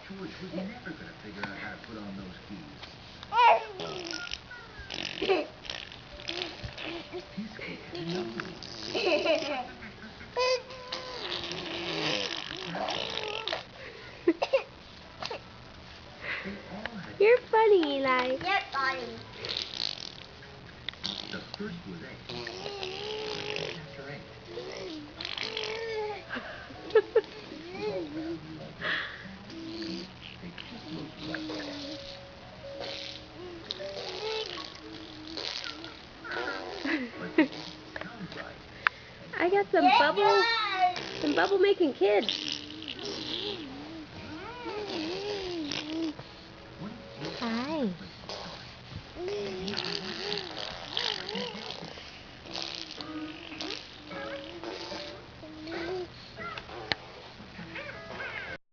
George was never going to figure out how to put on those keys. He's You're funny, Eli. You're funny. The first was 8. After 8. I got some bubble making kids.